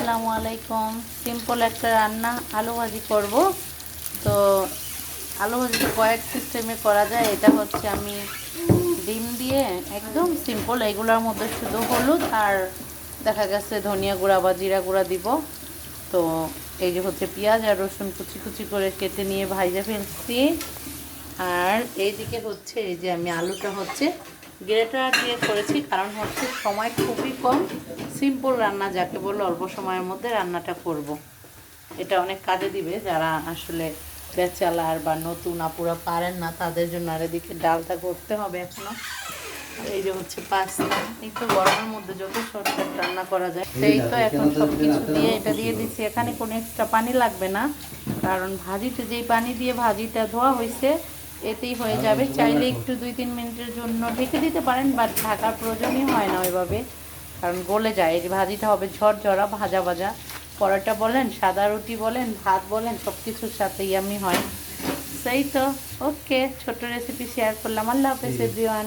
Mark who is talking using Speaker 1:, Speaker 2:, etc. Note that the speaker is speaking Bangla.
Speaker 1: আসসালামু আলাইকুম। সিম্পল একটা রান্না আলু ভাজি করব। তো আলু ভাজি তো কয়েক সিস্টেমে করা যায়। এটা হচ্ছে আমি ডিম দিয়ে একদম সিম্পল, এগুলোর মধ্যে শুধু হলুদ আর দেখা গেছে ধনিয়া গুঁড়া বা জিরা গুঁড়া দিব। তো এই যে হচ্ছে পেঁয়াজ আর রসুন কুচি কুচি করে কেটে নিয়ে ভাজা ফেলছি। আর এইদিকে হচ্ছে এই যে আমি আলুটা হচ্ছে গ্রেটার দিয়ে করেছি, কারণ হচ্ছে সময় খুবই কম। সিম্পল রান্না যাকে বলে অল্প সময়ের মধ্যে রান্নাটা করব। এটা অনেক কাজে দিবে যারা আসলে ব্যাচেলার বা নতুন আপুরা পারেন না তাদের জন্য। আর এদিকে ডালটা করতে হবে এখনো। আর এই যে হচ্ছে পাস্তা, একটু গরমের মধ্যে যত শর্টকাট রান্না করা যায় সেই তো। এখন সব কিছু দিয়ে এটা দিয়ে দিচ্ছি। এখানে কোনো এক্সট্রা পানি লাগবে না, কারণ ভাজিতে যেই পানি দিয়ে ভাজিটা ধোয়া হয়েছে এতেই হয়ে যাবে। চাইলে একটু 2-3 মিনিটের জন্য ঢেকে দিতে পারেন, বাট ঢাকার প্রয়োজনই হয় না ওইভাবে, কারণ গলে যায়। এই ভাজিটা হবে ঝরঝরা ভাজা ভাজা। পরোটা বলেন, সাদা রুটি বলেন, ভাত বলেন, সব কিছুর সাথে ইয়ামি হয়। সেই তো। ওকে, ছোট রেসিপি শেয়ার করলাম। আল্লাহ হাফেজ এভরিওয়ান।